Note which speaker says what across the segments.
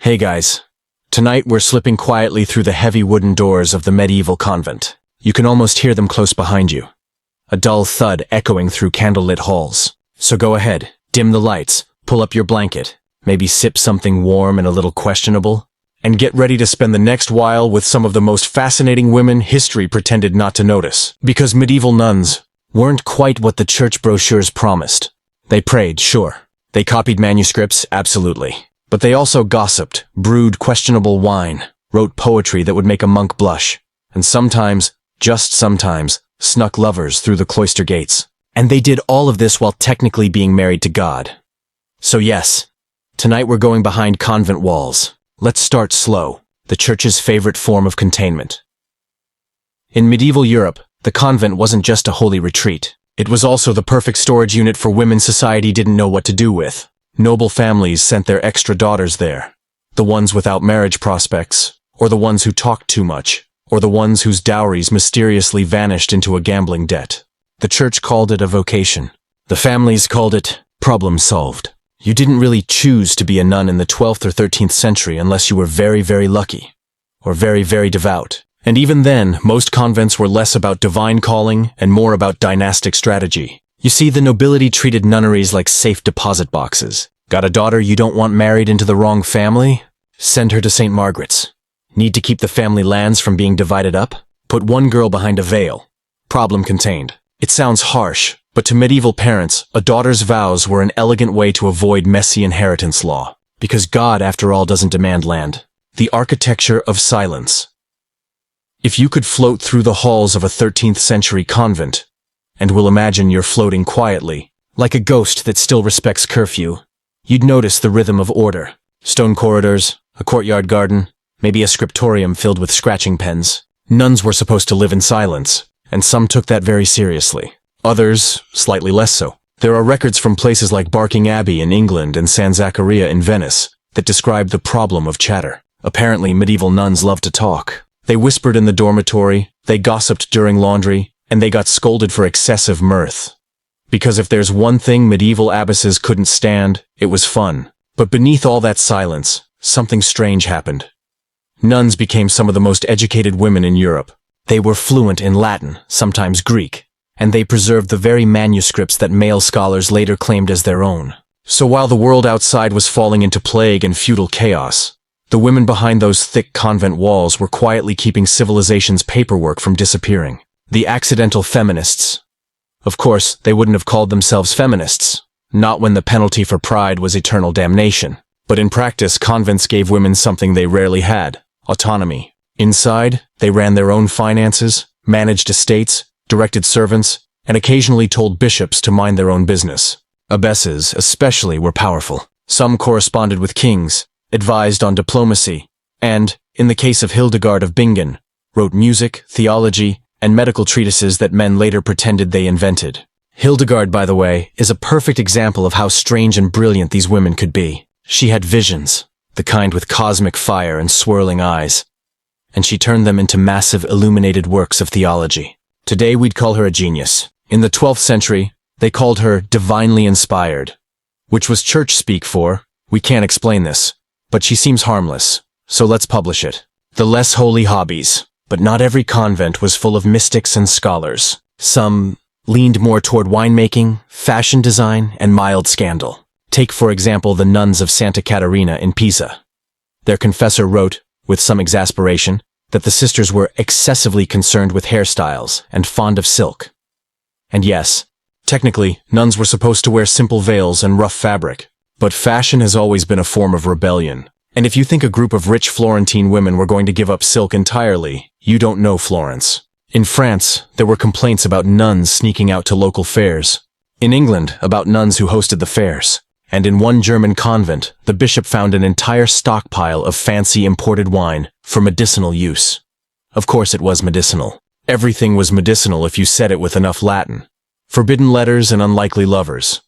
Speaker 1: Hey guys. Tonight we're slipping quietly through the heavy wooden doors of the medieval convent. You can almost hear them close behind you. A dull thud echoing through candlelit halls. So go ahead, dim the lights, pull up your blanket, maybe sip something warm and a little questionable, and get ready to spend the next while with some of the most fascinating women history pretended not to notice. Because medieval nuns weren't quite what the church brochures promised. They prayed, sure. They copied manuscripts, absolutely. But they also gossiped, brewed questionable wine, wrote poetry that would make a monk blush, and sometimes, just sometimes, snuck lovers through the cloister gates. And they did all of this while technically being married to God. So yes, tonight we're going behind convent walls. Let's start slow, the church's favorite form of containment. In medieval Europe, the convent wasn't just a holy retreat. It was also the perfect storage unit for women society didn't know what to do with. Noble families sent their extra daughters there. The ones without marriage prospects, or the ones who talked too much, or the ones whose dowries mysteriously vanished into a gambling debt. The church called it a vocation. The families called it problem solved. You didn't really choose to be a nun in the 12th or 13th century unless you were very, very lucky, or very, very devout. And even then, most convents were less about divine calling and more about dynastic strategy. You see, the nobility treated nunneries like safe deposit boxes. Got a daughter you don't want married into the wrong family? Send her to St. Margaret's. Need to keep the family lands from being divided up? Put one girl behind a veil. Problem contained. It sounds harsh, but to medieval parents, a daughter's vows were an elegant way to avoid messy inheritance law. Because God, after all, doesn't demand land. The architecture of silence. If you could float through the halls of a 13th century convent, and we'll imagine you're floating quietly, like a ghost that still respects curfew, you'd notice the rhythm of order. Stone corridors, a courtyard garden, maybe a scriptorium filled with scratching pens. Nuns were supposed to live in silence, and some took that very seriously. Others, slightly less so. There are records from places like Barking Abbey in England and San Zaccaria in Venice that describe the problem of chatter. Apparently, medieval nuns loved to talk. They whispered in the dormitory, they gossiped during laundry, and they got scolded for excessive mirth. Because if there's one thing medieval abbesses couldn't stand, it was fun. But beneath all that silence, something strange happened. Nuns became some of the most educated women in Europe. They were fluent in Latin, sometimes Greek, and they preserved the very manuscripts that male scholars later claimed as their own. So while the world outside was falling into plague and feudal chaos, the women behind those thick convent walls were quietly keeping civilization's paperwork from disappearing. The accidental feminists. Of course, they wouldn't have called themselves feminists, not when the penalty for pride was eternal damnation. But in practice, convents gave women something they rarely had: autonomy. Inside, they ran their own finances, managed estates, directed servants, and occasionally told bishops to mind their own business. Abbesses, especially, were powerful. Some corresponded with kings, advised on diplomacy, and, in the case of Hildegard of Bingen, wrote music, theology, and medical treatises that men later pretended they invented. Hildegard, by the way, is a perfect example of how strange and brilliant these women could be. She had visions, the kind with cosmic fire and swirling eyes, and she turned them into massive illuminated works of theology. Today we'd call her a genius. In the 12th century, they called her divinely inspired, which was church speak for, we can't explain this, but she seems harmless, so let's publish it. The less holy hobbies. But not every convent was full of mystics and scholars. Some leaned more toward winemaking, fashion design, and mild scandal. Take, for example, the nuns of Santa Caterina in Pisa. Their confessor wrote, with some exasperation, that the sisters were excessively concerned with hairstyles and fond of silk. And yes, technically, nuns were supposed to wear simple veils and rough fabric. But fashion has always been a form of rebellion. And if you think a group of rich Florentine women were going to give up silk entirely, you don't know Florence. In France, there were complaints about nuns sneaking out to local fairs. In England, about nuns who hosted the fairs. And in one German convent, the bishop found an entire stockpile of fancy imported wine for medicinal use. Of course it was medicinal. Everything was medicinal if you said it with enough Latin. Forbidden letters and unlikely lovers.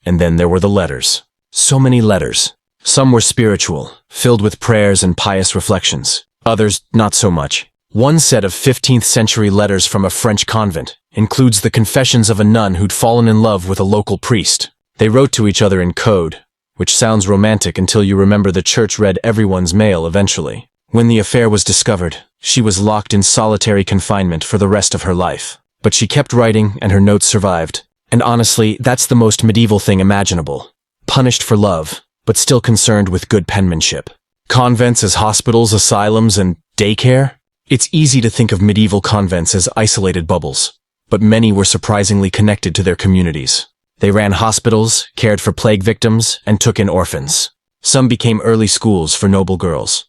Speaker 1: And then there were the letters. So many letters. Some were spiritual, filled with prayers and pious reflections. Others, not so much. One set of 15th century letters from a French convent includes the confessions of a nun who'd fallen in love with a local priest. They wrote to each other in code, which sounds romantic until you remember the church read everyone's mail eventually. When the affair was discovered, she was locked in solitary confinement for the rest of her life. But she kept writing and her notes survived. And honestly, that's the most medieval thing imaginable. Punished for love, but still concerned with good penmanship. Convents as hospitals, asylums, and daycare? It's easy to think of medieval convents as isolated bubbles, but many were surprisingly connected to their communities. They ran hospitals, cared for plague victims, and took in orphans. Some became early schools for noble girls.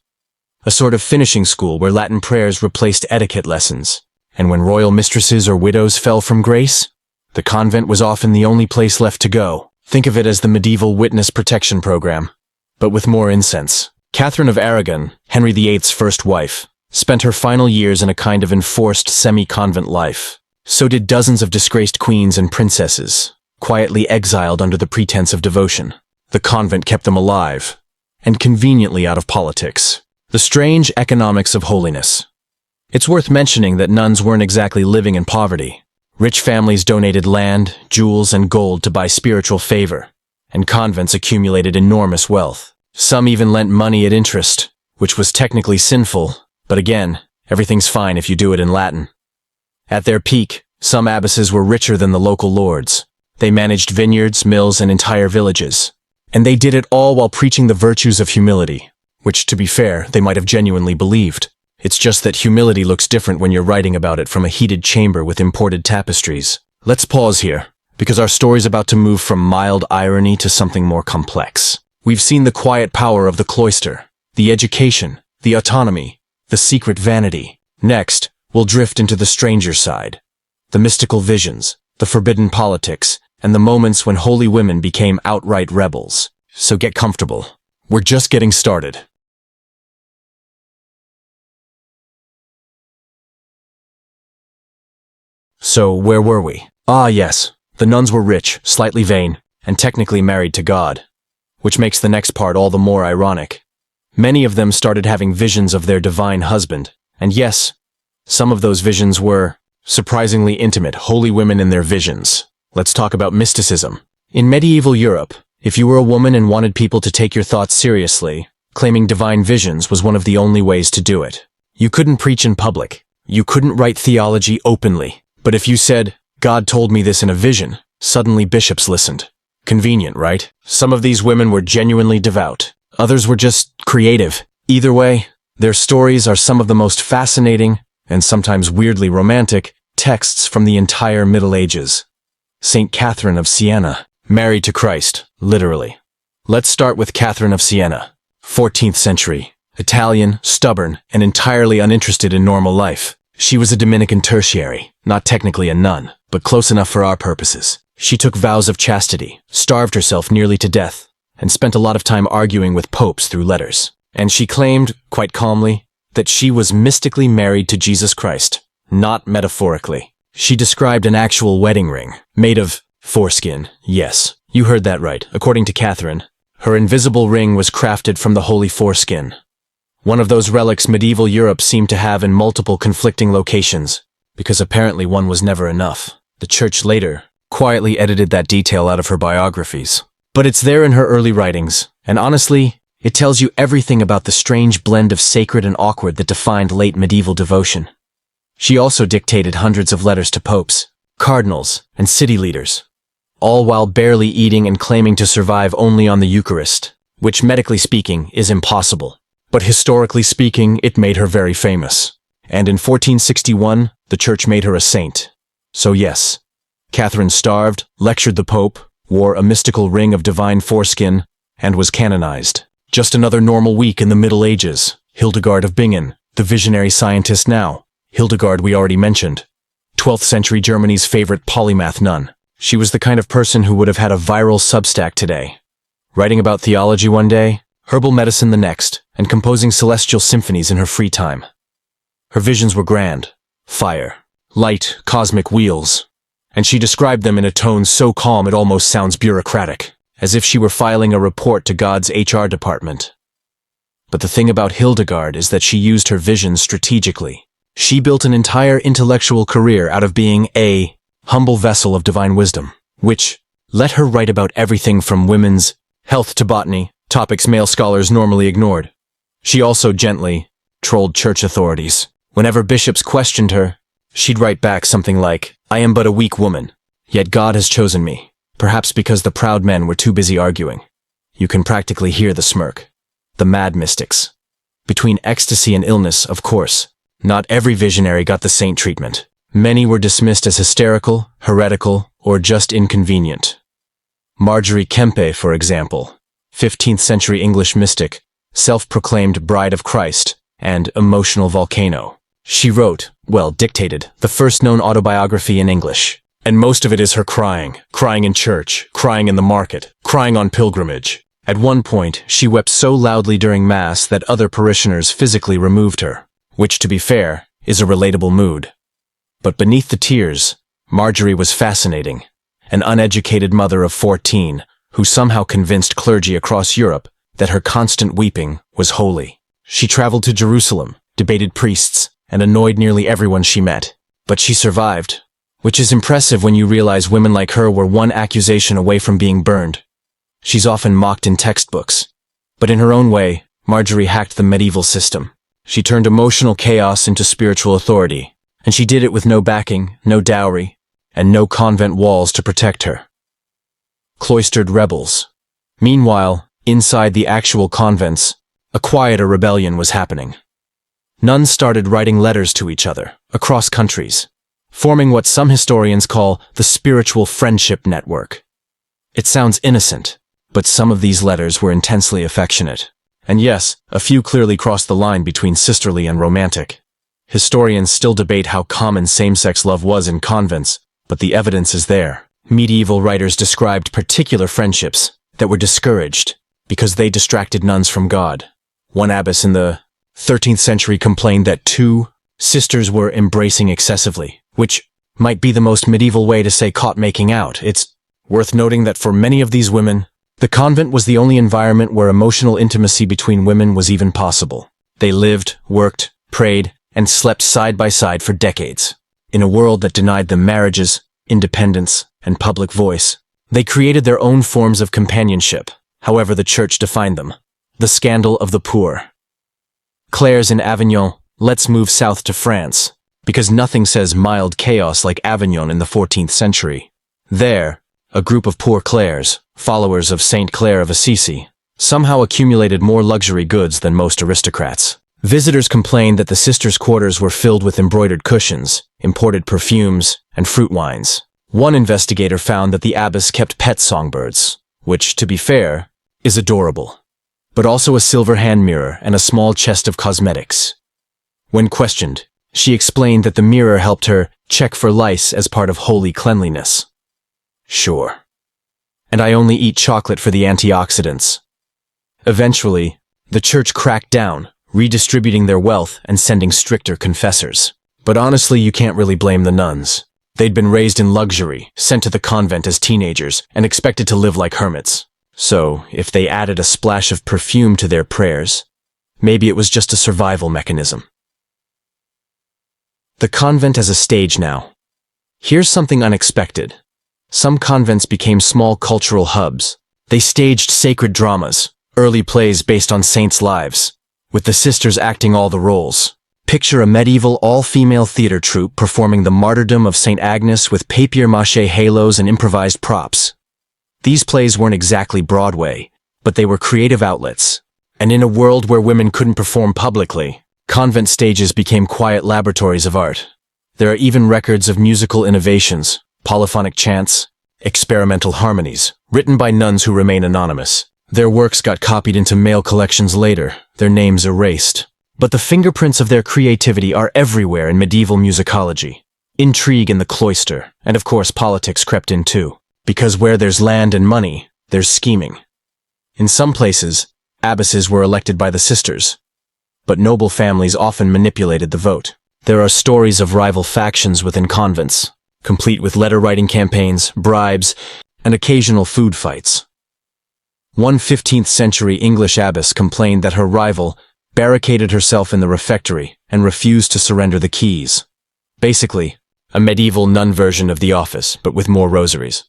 Speaker 1: A sort of finishing school where Latin prayers replaced etiquette lessons. And when royal mistresses or widows fell from grace, the convent was often the only place left to go. Think of it as the medieval witness protection program, but with more incense. Catherine of Aragon, Henry VIII's first wife, spent her final years in a kind of enforced semi-convent life. So did dozens of disgraced queens and princesses, quietly exiled under the pretense of devotion. The convent kept them alive, and conveniently out of politics. The strange economics of holiness. It's worth mentioning that nuns weren't exactly living in poverty. Rich families donated land, jewels, and gold to buy spiritual favor, and convents accumulated enormous wealth. Some even lent money at interest, which was technically sinful, but again, everything's fine if you do it in Latin. At their peak, some abbesses were richer than the local lords. They managed vineyards, mills, and entire villages. And they did it all while preaching the virtues of humility, which, to be fair, they might have genuinely believed. It's just that humility looks different when you're writing about it from a heated chamber with imported tapestries. Let's pause here, because our story's about to move from mild irony to something more complex. We've seen the quiet power of the cloister, the education, the autonomy, the secret vanity. Next, we'll drift into the stranger side, the mystical visions, the forbidden politics, and the moments when holy women became outright rebels. So get comfortable. We're just getting started. So, where were we? Ah, yes. The nuns were rich, slightly vain, and technically married to God. Which makes the next part all the more ironic. Many of them started having visions of their divine husband. And yes, some of those visions were surprisingly intimate, holy women in their visions. Let's talk about mysticism. In medieval Europe, if you were a woman and wanted people to take your thoughts seriously, claiming divine visions was one of the only ways to do it. You couldn't preach in public. You couldn't write theology openly. But if you said, God told me this in a vision, suddenly bishops listened. Convenient, right? Some of these women were genuinely devout. Others were just creative. Either way, their stories are some of the most fascinating, and sometimes weirdly romantic, texts from the entire Middle Ages. Saint Catherine of Siena, married to Christ, literally. Let's start with Catherine of Siena, 14th century. Italian, stubborn, and entirely uninterested in normal life. She was a Dominican tertiary, not technically a nun, but close enough for our purposes. She took vows of chastity, starved herself nearly to death, and spent a lot of time arguing with popes through letters. And she claimed, quite calmly, that she was mystically married to Jesus Christ, not metaphorically. She described an actual wedding ring, made of foreskin. Yes, you heard that right. According to Catherine, her invisible ring was crafted from the holy foreskin. One of those relics medieval Europe seemed to have in multiple conflicting locations, because apparently one was never enough. The church later quietly edited that detail out of her biographies. But it's there in her early writings, and honestly, it tells you everything about the strange blend of sacred and awkward that defined late medieval devotion. She also dictated hundreds of letters to popes, cardinals, and city leaders, all while barely eating and claiming to survive only on the Eucharist, which medically speaking is impossible. But historically speaking, it made her very famous. And in 1461, the church made her a saint. So yes, Catherine starved, lectured the Pope, wore a mystical ring of divine foreskin, and was canonized. Just another normal week in the Middle Ages. Hildegard of Bingen, the visionary scientist now. Hildegard we already mentioned. 12th century Germany's favorite polymath nun. She was the kind of person who would have had a viral Substack today. Writing about theology one day, herbal medicine the next, and composing celestial symphonies in her free time. Her visions were grand. Fire. Light, cosmic wheels. And she described them in a tone so calm it almost sounds bureaucratic, as if she were filing a report to God's HR department. But the thing about Hildegard is that she used her visions strategically. She built an entire intellectual career out of being a humble vessel of divine wisdom, which let her write about everything from women's Health to botany, topics male scholars normally ignored. She also gently trolled church authorities. Whenever bishops questioned her, she'd write back something like, "I am but a weak woman, yet God has chosen me," perhaps because the proud men were too busy arguing. You can practically hear the smirk. The mad mystics. Between ecstasy and illness, of course, not every visionary got the saint treatment. Many were dismissed as hysterical, heretical, or just inconvenient. Marjorie Kempe, for example, 15th century English mystic, self-proclaimed Bride of Christ, and emotional volcano. She wrote, dictated, the first known autobiography in English. And most of it is her crying in church, crying in the market, crying on pilgrimage. At one point, she wept so loudly during Mass that other parishioners physically removed her, which, to be fair, is a relatable mood. But beneath the tears, Marjorie was fascinating, an uneducated mother of 14 who somehow convinced clergy across Europe that her constant weeping was holy. She traveled to Jerusalem, debated priests, and annoyed nearly everyone she met. But she survived, which is impressive when you realize women like her were one accusation away from being burned. She's often mocked in textbooks. But in her own way, Marjorie hacked the medieval system. She turned emotional chaos into spiritual authority, and she did it with no backing, no dowry, and no convent walls to protect her. Cloistered rebels. Meanwhile, inside the actual convents, a quieter rebellion was happening. Nuns started writing letters to each other, across countries, forming what some historians call the spiritual friendship network. It sounds innocent, but some of these letters were intensely affectionate. And yes, a few clearly crossed the line between sisterly and romantic. Historians still debate how common same-sex love was in convents, but the evidence is there. Medieval writers described particular friendships that were discouraged because they distracted nuns from God. One abbess in the 13th century complained that two sisters were embracing excessively, which might be the most medieval way to say caught making out. It's worth noting that for many of these women, the convent was the only environment where emotional intimacy between women was even possible. They lived, worked, prayed, and slept side by side for decades. In a world that denied them marriages, independence, and public voice, they created their own forms of companionship, however the church defined them. The scandal of the poor. Claire's in Avignon, let's move south to France, because nothing says mild chaos like Avignon in the 14th century. There, a group of poor Claires, followers of Saint Clare of Assisi, somehow accumulated more luxury goods than most aristocrats. Visitors complained that the sisters' quarters were filled with embroidered cushions, imported perfumes, and fruit wines. One investigator found that the abbess kept pet songbirds, which, to be fair, is adorable, but also a silver hand mirror and a small chest of cosmetics. When questioned, she explained that the mirror helped her check for lice as part of holy cleanliness. Sure. And I only eat chocolate for the antioxidants. Eventually, the church cracked down, redistributing their wealth and sending stricter confessors. But honestly, you can't really blame the nuns. They'd been raised in luxury, sent to the convent as teenagers, and expected to live like hermits. So, if they added a splash of perfume to their prayers, maybe it was just a survival mechanism. The convent as a stage now. Here's something unexpected. Some convents became small cultural hubs. They staged sacred dramas, early plays based on saints' lives, with the sisters acting all the roles. Picture a medieval all-female theater troupe performing the martyrdom of St. Agnes with papier-mâché halos and improvised props. These plays weren't exactly Broadway, but they were creative outlets. And in a world where women couldn't perform publicly, convent stages became quiet laboratories of art. There are even records of musical innovations, polyphonic chants, experimental harmonies, written by nuns who remain anonymous. Their works got copied into male collections later, their names erased. But the fingerprints of their creativity are everywhere in medieval musicology. Intrigue in the cloister, and of course politics crept in too. Because where there's land and money, there's scheming. In some places, abbesses were elected by the sisters, but noble families often manipulated the vote. There are stories of rival factions within convents, complete with letter-writing campaigns, bribes, and occasional food fights. One 15th century English abbess complained that her rival barricaded herself in the refectory and refused to surrender the keys. Basically, a medieval nun version of The Office, but with more rosaries.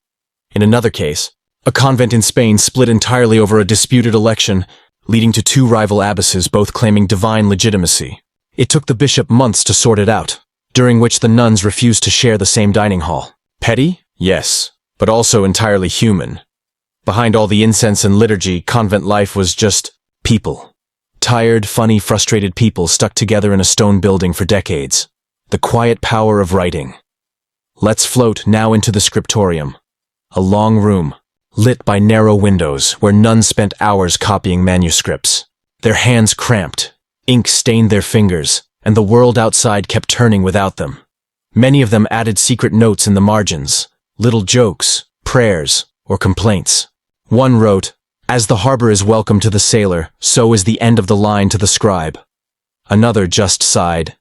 Speaker 1: In another case, A convent in Spain split entirely over a disputed election, leading to two rival abbesses both claiming divine legitimacy. It took the bishop months to sort it out, during which the nuns refused to share the same dining hall. Petty? Yes, but also entirely human. Behind all the incense and liturgy, convent life was just people. Tired, funny, frustrated people stuck together in a stone building for decades. The quiet power of writing. Let's float now into the scriptorium. A long room, lit by narrow windows, where nuns spent hours copying manuscripts. Their hands cramped, ink stained their fingers, and the world outside kept turning without them. Many of them added secret notes in the margins, little jokes, prayers, or complaints. One wrote, "As the harbor is welcome to the sailor, so is the end of the line to the scribe." Another just sighed,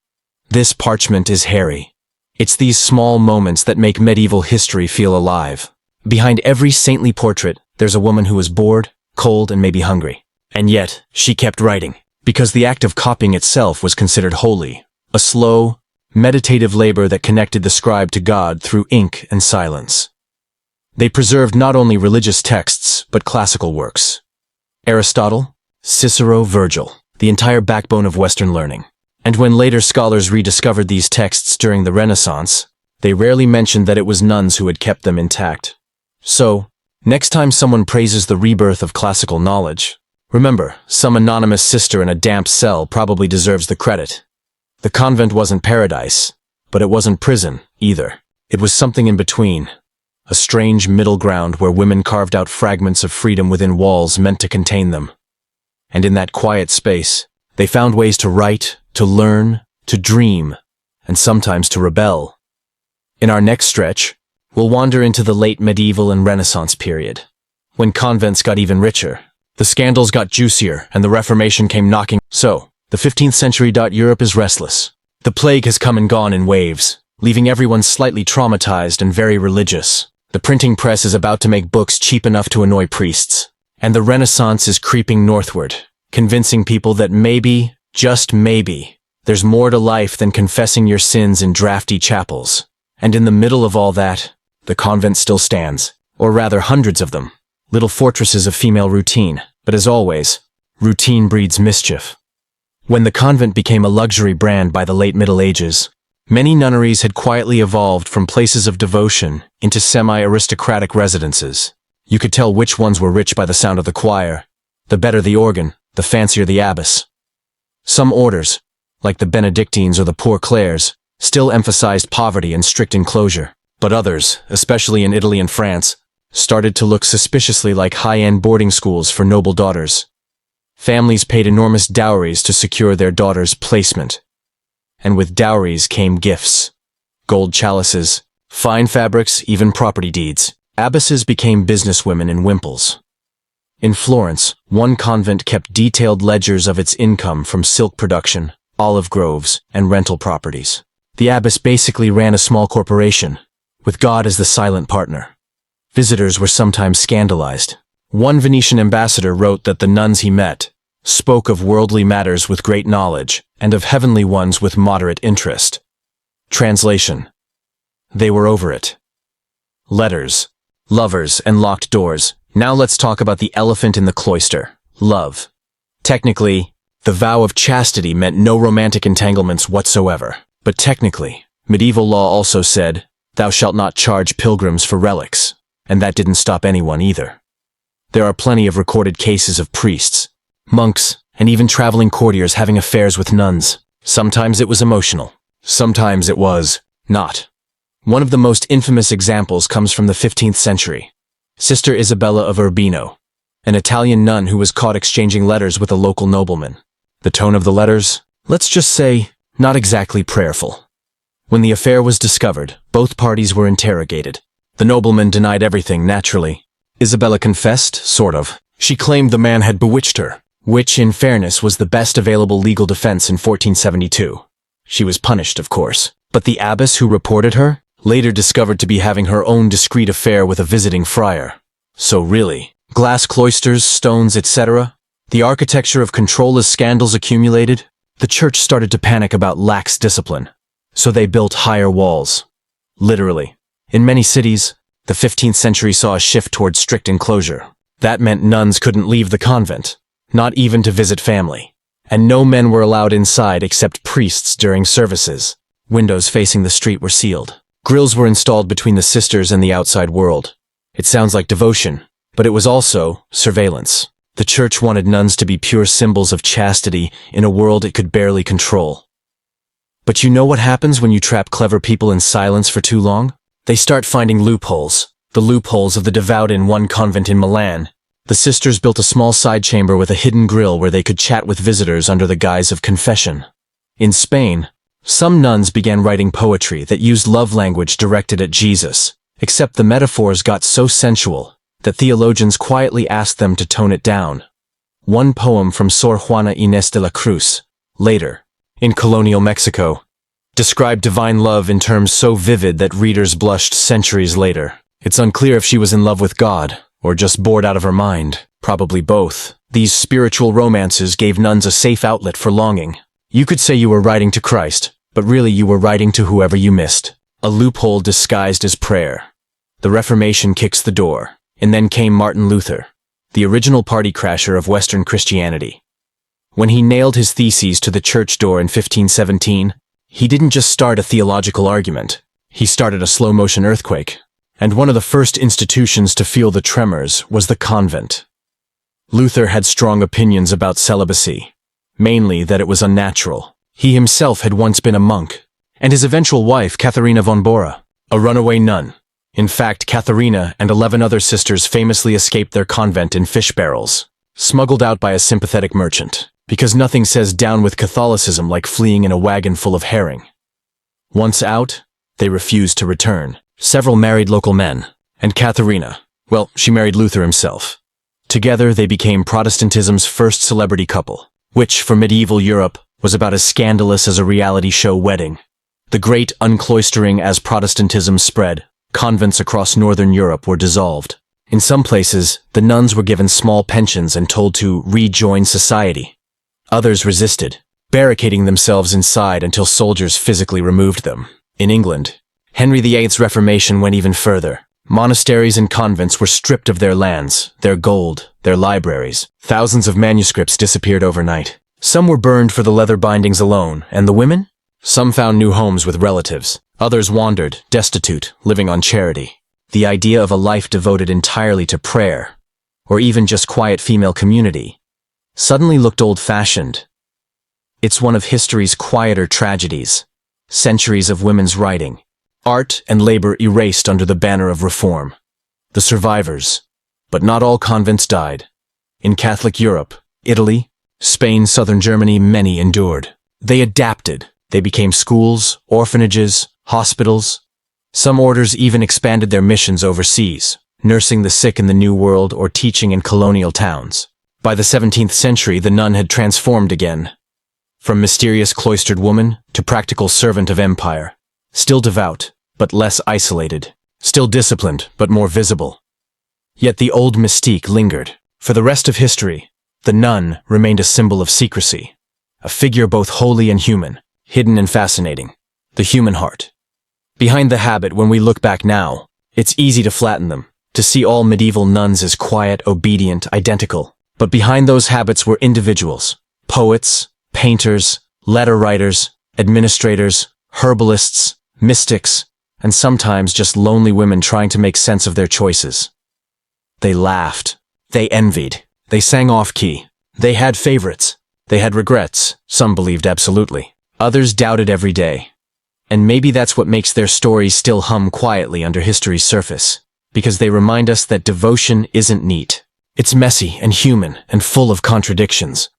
Speaker 1: "This parchment is hairy." It's these small moments that make medieval history feel alive. Behind every saintly portrait, there's a woman who was bored, cold, and maybe hungry. And yet, she kept writing, because the act of copying itself was considered holy, a slow, meditative labor that connected the scribe to God through ink and silence. They preserved not only religious texts, but classical works. Aristotle, Cicero, Virgil, the entire backbone of Western learning. And when later scholars rediscovered these texts during the Renaissance, they rarely mentioned that it was nuns who had kept them intact. So, next time someone praises the rebirth of classical knowledge, remember, some anonymous sister in a damp cell probably deserves the credit. The convent wasn't paradise, but it wasn't prison, either. It was something in between. A strange middle ground where women carved out fragments of freedom within walls meant to contain them. And in that quiet space, they found ways to write, to learn, to dream, and sometimes to rebel. In our next stretch, we'll wander into the late medieval and Renaissance period, when convents got even richer, the scandals got juicier, and the Reformation came knocking. So, the 15th century. Europe is restless. The plague has come and gone in waves, leaving everyone slightly traumatized and very religious. The printing press is about to make books cheap enough to annoy priests, and the Renaissance is creeping northward, convincing people that maybe, just maybe, there's more to life than confessing your sins in drafty chapels. And in the middle of all that, the convent still stands, or rather hundreds of them, little fortresses of female routine. But as always, routine breeds mischief. When the convent became a luxury brand by the late Middle Ages, many nunneries had quietly evolved from places of devotion into semi-aristocratic residences. You could tell which ones were rich by the sound of the choir. The better the organ, the fancier the abbess. Some orders, like the Benedictines or the Poor Clares, still emphasized poverty and strict enclosure. But others, especially in Italy and France, started to look suspiciously like high-end boarding schools for noble daughters. Families paid enormous dowries to secure their daughters' placement. And with dowries came gifts. Gold chalices, fine fabrics, even property deeds. Abbesses became businesswomen in wimples. In Florence, one convent kept detailed ledgers of its income from silk production, olive groves, and rental properties. The abbess basically ran a small corporation, with God as the silent partner. Visitors were sometimes scandalized. One Venetian ambassador wrote that the nuns he met spoke of worldly matters with great knowledge, and of heavenly ones with moderate interest. Translation: they were over it. Letters, lovers, and locked doors. Now let's talk about the elephant in the cloister: love. Technically, the vow of chastity meant no romantic entanglements whatsoever. But technically, medieval law also said, "Thou shalt not charge pilgrims for relics," and that didn't stop anyone either. There are plenty of recorded cases of priests, monks, and even traveling courtiers having affairs with nuns. Sometimes it was emotional. Sometimes it was not. One of the most infamous examples comes from the 15th century. Sister Isabella of Urbino, an Italian nun who was caught exchanging letters with a local nobleman. The tone of the letters, let's just say, not exactly prayerful. When the affair was discovered, both parties were interrogated. The nobleman denied everything, naturally. Isabella confessed, sort of. She claimed the man had bewitched her, which, in fairness, was the best available legal defense in 1472. She was punished, of course. But the abbess who reported her later discovered to be having her own discreet affair with a visiting friar. So really, glass cloisters, stones, etc., the architecture of control as scandals accumulated, the church started to panic about lax discipline. So they built higher walls. Literally. In many cities, The 15th century saw a shift toward strict enclosure. That meant nuns couldn't leave the convent, not even to visit family. And no men were allowed inside except priests during services. Windows facing the street were sealed. Grills were installed between the sisters and the outside world. It sounds like devotion, but it was also surveillance. The church wanted nuns to be pure symbols of chastity in a world it could barely control. But you know what happens when you trap clever people in silence for too long? They start finding loopholes. The loopholes of the devout in one convent in Milan. The sisters built a small side chamber with a hidden grill where they could chat with visitors under the guise of confession. In Spain, some nuns began writing poetry that used love language directed at Jesus, except the metaphors got so sensual that theologians quietly asked them to tone it down. One poem from Sor Juana Inés de la Cruz, later, in colonial Mexico, described divine love in terms so vivid that readers blushed centuries later. It's unclear if she was in love with God, or just bored out of her mind. Probably both. These spiritual romances gave nuns a safe outlet for longing. You could say you were writing to Christ, but really you were writing to whoever you missed. A loophole disguised as prayer. The Reformation kicks the door, and then came Martin Luther, the original party crasher of Western Christianity. When he nailed his theses to the church door in 1517, he didn't just start a theological argument. He started a slow-motion earthquake. And one of the first institutions to feel the tremors was the convent. Luther had strong opinions about celibacy, mainly that it was unnatural. He himself had once been a monk, and his eventual wife, Katharina von Bora, a runaway nun. In fact, Katharina and 11 other sisters famously escaped their convent in fish barrels, smuggled out by a sympathetic merchant, because nothing says down with Catholicism like fleeing in a wagon full of herring. Once out, they refused to return. Several married local men, and Katharina, well, she married Luther himself. Together, they became Protestantism's first celebrity couple, which, for medieval Europe, was about as scandalous as a reality show wedding. The great uncloistering as Protestantism spread, convents across northern Europe were dissolved. In some places, the nuns were given small pensions and told to rejoin society. Others resisted, barricading themselves inside until soldiers physically removed them. In England, Henry VIII's Reformation went even further. Monasteries and convents were stripped of their lands, their gold, their libraries. Thousands of manuscripts disappeared overnight. Some were burned for the leather bindings alone, and the women? Some found new homes with relatives. Others wandered, destitute, living on charity. The idea of a life devoted entirely to prayer, or even just quiet female community, suddenly looked old-fashioned. It's one of history's quieter tragedies. Centuries of women's writing, art and labor erased under the banner of reform. The survivors. But not all convents died. In Catholic Europe, Italy, Spain, southern Germany, many endured. They adapted. They became schools, orphanages, hospitals. Some orders even expanded their missions overseas, nursing the sick in the New World or teaching in colonial towns. By the 17th century, the nun had transformed again. From mysterious cloistered woman to practical servant of empire. Still devout, but less isolated. Still disciplined, but more visible. Yet the old mystique lingered. For the rest of history, the nun remained a symbol of secrecy. A figure both holy and human, hidden and fascinating. The human heart. Behind the habit, when we look back now, it's easy to flatten them, to see all medieval nuns as quiet, obedient, identical. But behind those habits were individuals. Poets, painters, letter writers, administrators, herbalists, mystics, and sometimes just lonely women trying to make sense of their choices. They laughed. They envied. They sang off-key. They had favorites. They had regrets. Some believed absolutely. Others doubted every day. And maybe that's what makes their stories still hum quietly under history's surface. Because they remind us that devotion isn't neat. It's messy and human and full of contradictions.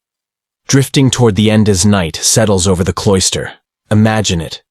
Speaker 1: Drifting toward the end as night settles over the cloister. Imagine it.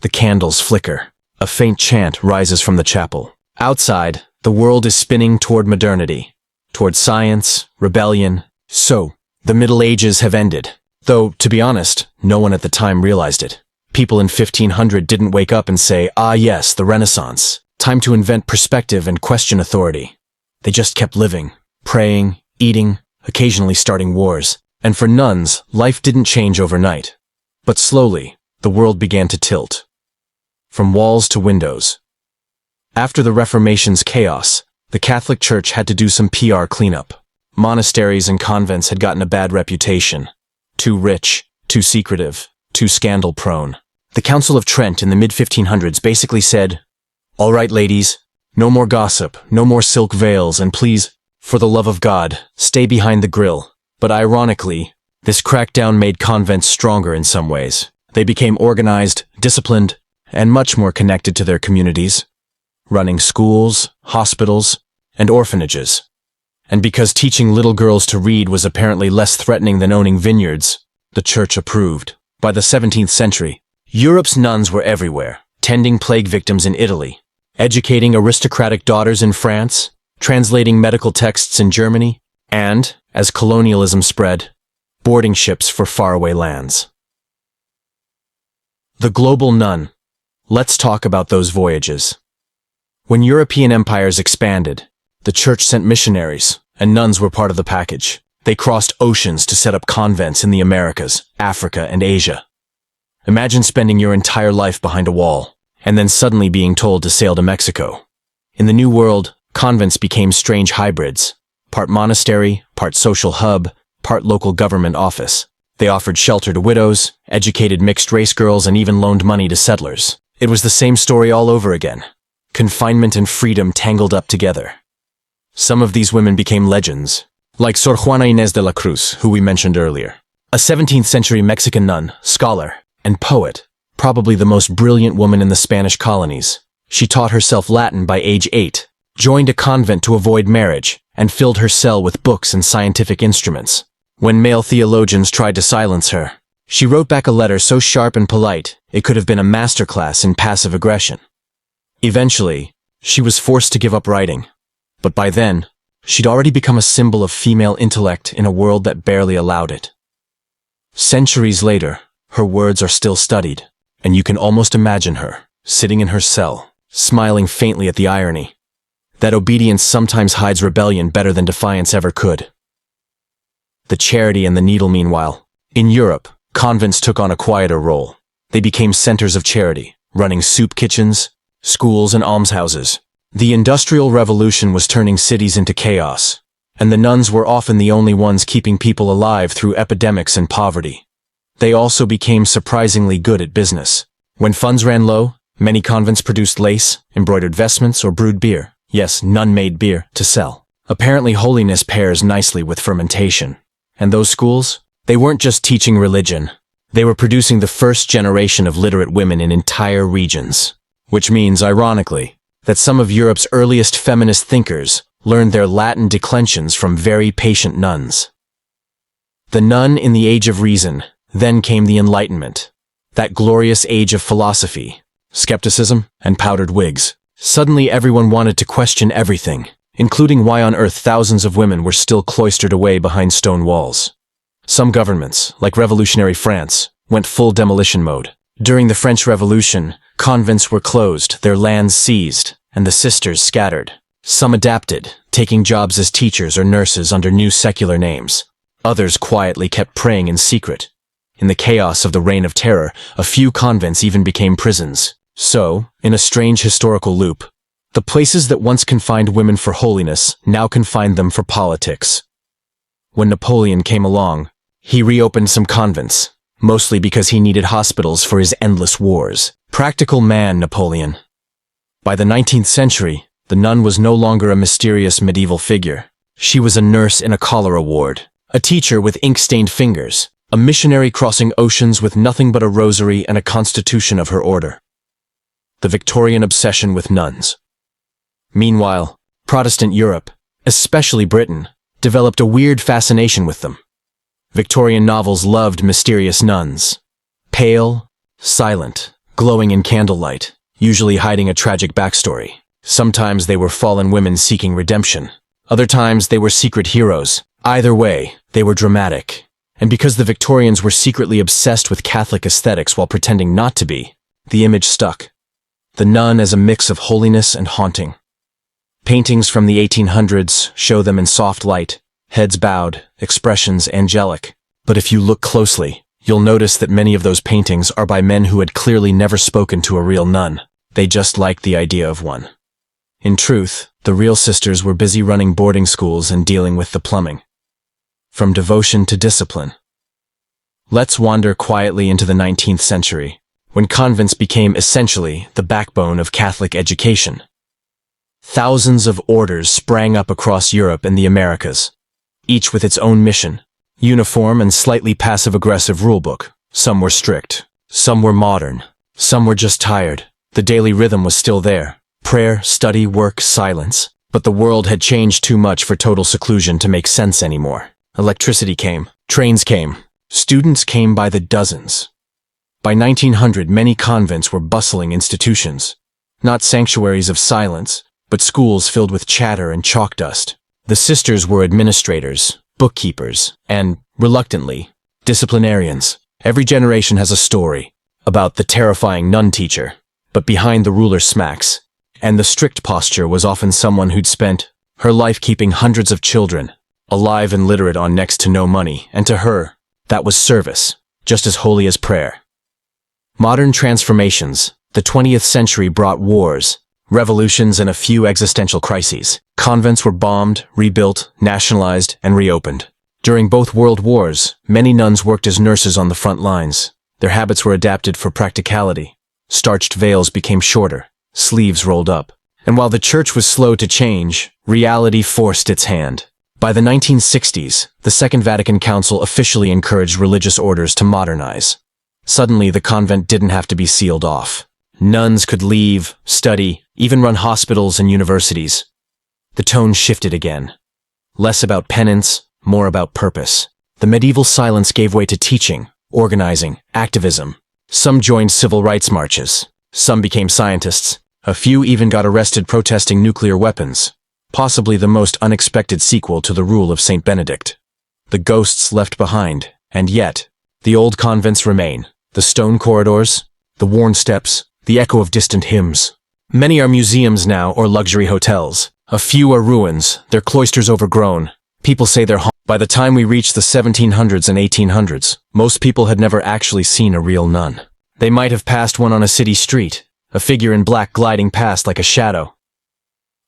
Speaker 1: The candles flicker. A faint chant rises from the chapel. Outside, the world is spinning toward modernity, toward science, rebellion. So, the Middle Ages have ended. Though, to be honest, no one at the time realized it. People in 1500 didn't wake up and say, "Ah yes, the Renaissance. Time to invent perspective and question authority." They just kept living, praying, eating, occasionally starting wars. And for nuns, life didn't change overnight. But slowly, the world began to tilt. From walls to windows. After the Reformation's chaos, the Catholic Church had to do some PR cleanup. Monasteries and convents had gotten a bad reputation. Too rich, too secretive, too scandal-prone. The Council of Trent in the mid-1500s basically said, "All right, ladies, no more gossip, no more silk veils, and please, for the love of God, stay behind the grill." But ironically, this crackdown made convents stronger in some ways. They became organized, disciplined, and much more connected to their communities, running schools, hospitals, and orphanages. And because teaching little girls to read was apparently less threatening than owning vineyards, the Church approved. By the 17th century, Europe's nuns were everywhere, tending plague victims in Italy, educating aristocratic daughters in France, translating medical texts in Germany, and, as colonialism spread, boarding ships for faraway lands. The global nun. Let's talk about those voyages. When European empires expanded, the Church sent missionaries, and nuns were part of the package. They crossed oceans to set up convents in the Americas, Africa, and Asia. Imagine spending your entire life behind a wall, and then suddenly being told to sail to Mexico. In the New World, convents became strange hybrids, part monastery, part social hub, part local government office. They offered shelter to widows, educated mixed-race girls, and even loaned money to settlers. It was the same story all over again. Confinement and freedom tangled up together. Some of these women became legends, like Sor Juana Inés de la Cruz, who we mentioned earlier. A 17th-century Mexican nun, scholar, and poet, probably the most brilliant woman in the Spanish colonies. She taught herself Latin by age 8, joined a convent to avoid marriage, and filled her cell with books and scientific instruments. When male theologians tried to silence her, she wrote back a letter so sharp and polite, it could have been a masterclass in passive aggression. Eventually, she was forced to give up writing. But by then, she'd already become a symbol of female intellect in a world that barely allowed it. Centuries later, her words are still studied, and you can almost imagine her, sitting in her cell, smiling faintly at the irony. That obedience sometimes hides rebellion better than defiance ever could. The charity and the needle, meanwhile. In Europe, convents took on a quieter role. They became centers of charity, running soup kitchens, schools, and almshouses. The Industrial Revolution was turning cities into chaos, and the nuns were often the only ones keeping people alive through epidemics and poverty. They also became surprisingly good at business. When funds ran low, many convents produced lace, embroidered vestments, or brewed beer. Yes, nun-made beer, to sell. Apparently holiness pairs nicely with fermentation. And those schools? They weren't just teaching religion. They were producing the first generation of literate women in entire regions. Which means, ironically, that some of Europe's earliest feminist thinkers learned their Latin declensions from very patient nuns. The nun in the Age of Reason. Then came the Enlightenment. That glorious age of philosophy, skepticism, and powdered wigs. Suddenly everyone wanted to question everything, including why on earth thousands of women were still cloistered away behind stone walls. Some governments, like revolutionary France, went full demolition mode. During the French Revolution, convents were closed, their lands seized, and the sisters scattered. Some adapted, taking jobs as teachers or nurses under new secular names. Others quietly kept praying in secret. In the chaos of the Reign of Terror, a few convents even became prisons. So, in a strange historical loop, the places that once confined women for holiness now confined them for politics. When Napoleon came along, he reopened some convents, mostly because he needed hospitals for his endless wars. Practical man, Napoleon. By the 19th century, the nun was no longer a mysterious medieval figure. She was a nurse in a cholera ward, a teacher with ink-stained fingers, a missionary crossing oceans with nothing but a rosary and a constitution of her order. The Victorian obsession with nuns. Meanwhile, Protestant Europe, especially Britain, developed a weird fascination with them. Victorian novels loved mysterious nuns. Pale, silent, glowing in candlelight, usually hiding a tragic backstory. Sometimes they were fallen women seeking redemption. Other times they were secret heroes. Either way, they were dramatic. And because the Victorians were secretly obsessed with Catholic aesthetics while pretending not to be, the image stuck. The nun as a mix of holiness and haunting. Paintings from the 1800s show them in soft light, heads bowed, expressions angelic. But if you look closely, you'll notice that many of those paintings are by men who had clearly never spoken to a real nun. They just liked the idea of one. In truth, the real sisters were busy running boarding schools and dealing with the plumbing. From devotion to discipline. Let's wander quietly into the 19th century, when convents became essentially the backbone of Catholic education. Thousands of orders sprang up across Europe and the Americas, each with its own mission, uniform and slightly passive-aggressive rulebook. Some were strict, some were modern, some were just tired. The daily rhythm was still there. Prayer, study, work, silence. But the world had changed too much for total seclusion to make sense anymore. Electricity came, trains came, students came by the dozens. By 1900, many convents were bustling institutions, not sanctuaries of silence, but schools filled with chatter and chalk dust. The sisters were administrators, bookkeepers, and, reluctantly, disciplinarians. Every generation has a story about the terrifying nun teacher, but behind the ruler smacks, and the strict posture was often someone who'd spent her life keeping hundreds of children, alive and literate on next to no money, and to her, that was service, just as holy as prayer. Modern transformations, the 20th century brought wars, revolutions, and a few existential crises. Convents were bombed, rebuilt, nationalized, and reopened. During both world wars, many nuns worked as nurses on the front lines. Their habits were adapted for practicality. Starched veils became shorter, sleeves rolled up. And while the church was slow to change, reality forced its hand. By the 1960s, the Second Vatican Council officially encouraged religious orders to modernize. Suddenly, the convent didn't have to be sealed off. Nuns could leave, study, even run hospitals and universities. The tone shifted again. Less about penance, more about purpose. The medieval silence gave way to teaching, organizing, activism. Some joined civil rights marches. Some became scientists. A few even got arrested protesting nuclear weapons. Possibly the most unexpected sequel to the rule of Saint Benedict. The ghosts left behind, and yet, the old convents remain. The stone corridors, the worn steps, the echo of distant hymns. Many are museums now or luxury hotels. A few are ruins, their cloisters overgrown. People say they're haunted. By the time we reach the 1700s and 1800s, most people had never actually seen a real nun. They might have passed one on a city street, a figure in black gliding past like a shadow.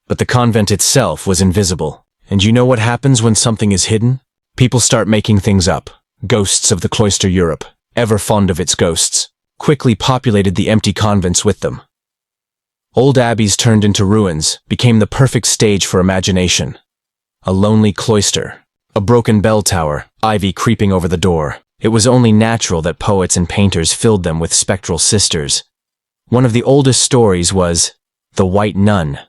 Speaker 1: But the convent itself was invisible. And you know what happens when something is hidden? People start making things up. Ghosts of the cloister Europe, ever fond of its ghosts, quickly populated the empty convents with them. Old abbeys turned into ruins, became the perfect stage for imagination. A lonely cloister, a broken bell tower, ivy creeping over the door. It was only natural that poets and painters filled them with spectral sisters. One of the oldest stories was the White Nun,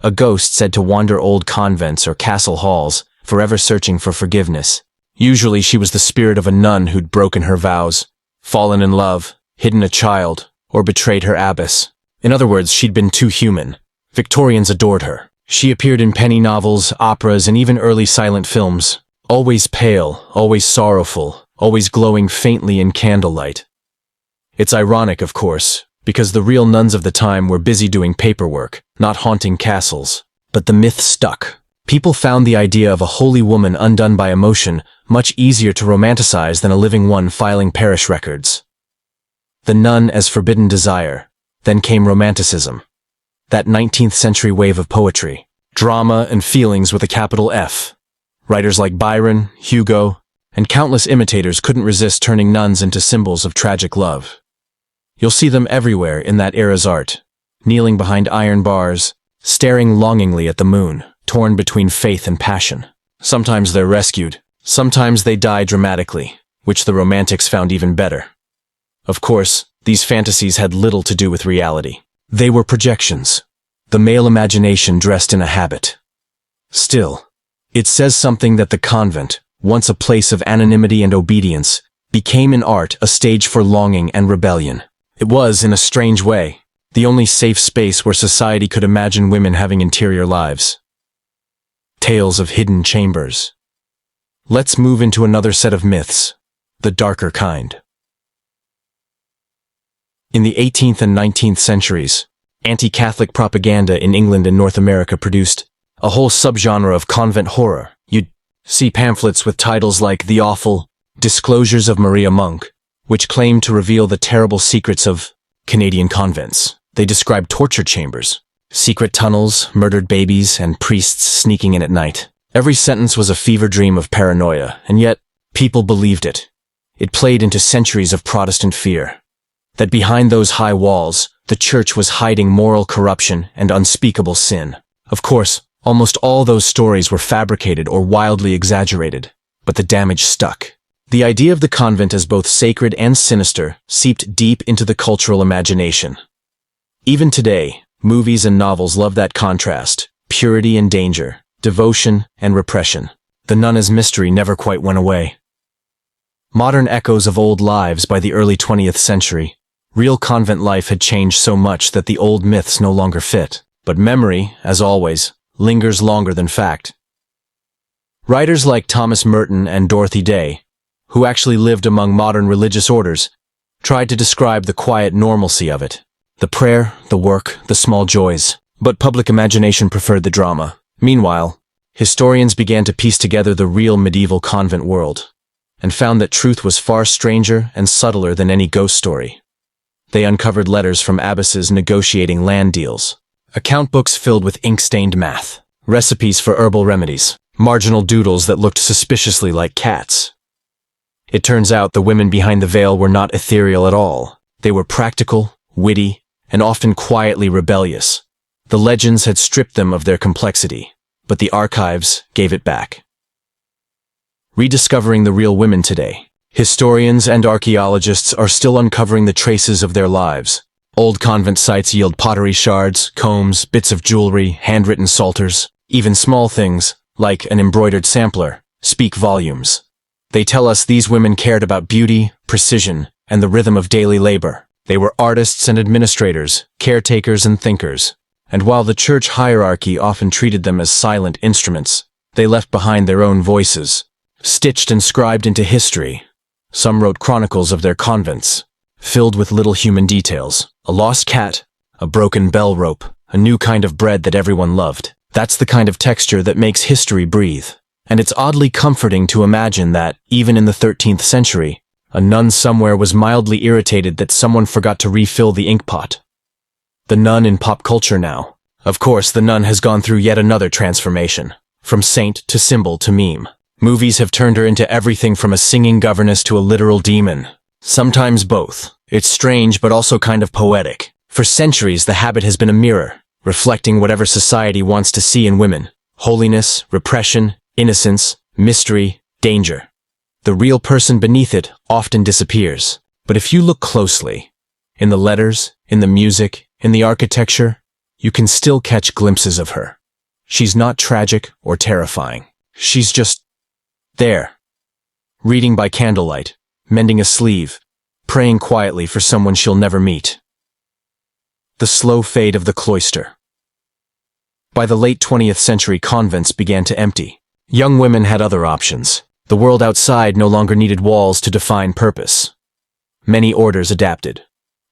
Speaker 1: a ghost said to wander old convents or castle halls, forever searching for forgiveness. Usually she was the spirit of a nun who'd broken her vows, fallen in love, hidden a child, or betrayed her abbess. In other words, she'd been too human. Victorians adored her. She appeared in penny novels, operas, and even early silent films. Always pale, always sorrowful, always glowing faintly in candlelight. It's ironic, of course, because the real nuns of the time were busy doing paperwork, not haunting castles. But the myth stuck. People found the idea of a holy woman undone by emotion much easier to romanticize than a living one filing parish records. The nun as forbidden desire. Then came Romanticism. That 19th century wave of poetry. Drama and feelings with a capital F. Writers like Byron, Hugo, and countless imitators couldn't resist turning nuns into symbols of tragic love. You'll see them everywhere in that era's art, kneeling behind iron bars, staring longingly at the moon, torn between faith and passion. Sometimes they're rescued, sometimes they die dramatically, which the Romantics found even better. Of course, these fantasies had little to do with reality. They were projections, the male imagination dressed in a habit. Still, it says something that the convent, once a place of anonymity and obedience, became in art a stage for longing and rebellion. It was, in a strange way, the only safe space where society could imagine women having interior lives. Tales of hidden chambers. Let's move into another set of myths, the darker kind. In the 18th and 19th centuries, anti-Catholic propaganda in England and North America produced a whole subgenre of convent horror. You'd see pamphlets with titles like The Awful Disclosures of Maria Monk, which claimed to reveal the terrible secrets of Canadian convents. They described torture chambers, Secret tunnels, murdered babies, and priests sneaking in at night. Every sentence was a fever dream of paranoia, and yet, people believed it. It played into centuries of Protestant fear. That behind those high walls, the church was hiding moral corruption and unspeakable sin. Of course, almost all those stories were fabricated or wildly exaggerated, but the damage stuck. The idea of the convent as both sacred and sinister seeped deep into the cultural imagination. Even today, movies and novels love that contrast, purity and danger, devotion and repression. The nun as mystery never quite went away. Modern echoes of old lives by the early 20th century. Real convent life had changed so much that the old myths no longer fit. But memory, as always, lingers longer than fact. Writers like Thomas Merton and Dorothy Day, who actually lived among modern religious orders, tried to describe the quiet normalcy of it. The prayer, the work, the small joys. But public imagination preferred the drama. Meanwhile, historians began to piece together the real medieval convent world, and found that truth was far stranger and subtler than any ghost story. They uncovered letters from abbesses negotiating land deals, account books filled with ink-stained math, recipes for herbal remedies, marginal doodles that looked suspiciously like cats. It turns out the women behind the veil were not ethereal at all. They were practical, witty, and often quietly rebellious. The legends had stripped them of their complexity, but the archives gave it back. Rediscovering the real women today. Historians and archaeologists are still uncovering the traces of their lives. Old convent sites yield pottery shards, combs, bits of jewelry, handwritten psalters. Even small things, like an embroidered sampler, speak volumes. They tell us these women cared about beauty, precision, and the rhythm of daily labor. They were artists and administrators, caretakers and thinkers. And while the church hierarchy often treated them as silent instruments, they left behind their own voices, stitched and scribed into history. Some wrote chronicles of their convents, filled with little human details. A lost cat, a broken bell rope, a new kind of bread that everyone loved. That's the kind of texture that makes history breathe. And it's oddly comforting to imagine that, even in the 13th century, a nun somewhere was mildly irritated that someone forgot to refill the inkpot. The nun in pop culture now. Of course, the nun has gone through yet another transformation. From saint to symbol to meme. Movies have turned her into everything from a singing governess to a literal demon. Sometimes both. It's strange but also kind of poetic. For centuries, the habit has been a mirror, reflecting whatever society wants to see in women. Holiness, repression, innocence, mystery, danger. The real person beneath it often disappears. But if you look closely, in the letters, in the music, in the architecture, you can still catch glimpses of her. She's not tragic or terrifying. She's just there. Reading by candlelight, mending a sleeve, praying quietly for someone she'll never meet. The slow fade of the cloister. By the late 20th century, convents began to empty. Young women had other options. The world outside no longer needed walls to define purpose. Many orders adapted,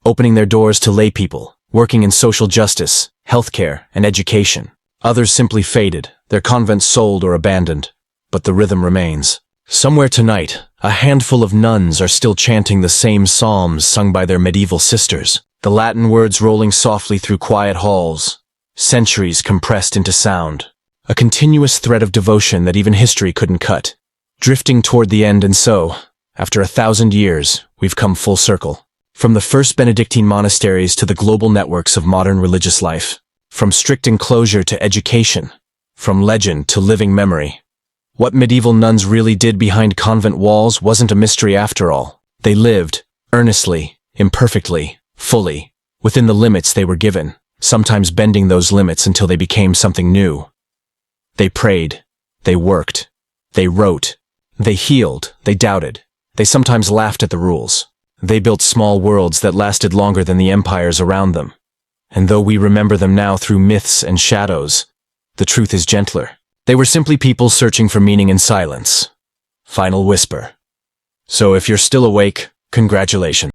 Speaker 1: opening their doors to lay people, working in social justice, healthcare, and education. Others simply faded, their convents sold or abandoned. But the rhythm remains. Somewhere tonight, a handful of nuns are still chanting the same psalms sung by their medieval sisters, the Latin words rolling softly through quiet halls, centuries compressed into sound, a continuous thread of devotion that even history couldn't cut, drifting toward the end. And so, after 1,000 years, we've come full circle. From the first Benedictine monasteries to the global networks of modern religious life, from strict enclosure to education, from legend to living memory. What medieval nuns really did behind convent walls wasn't a mystery after all. They lived, earnestly, imperfectly, fully, within the limits they were given, sometimes bending those limits until they became something new. They prayed, they worked, they wrote, they healed, they doubted, they sometimes laughed at the rules. They built small worlds that lasted longer than the empires around them. And though we remember them now through myths and shadows, the truth is gentler. They were simply people searching for meaning in silence. Final whisper. So if you're still awake, congratulations.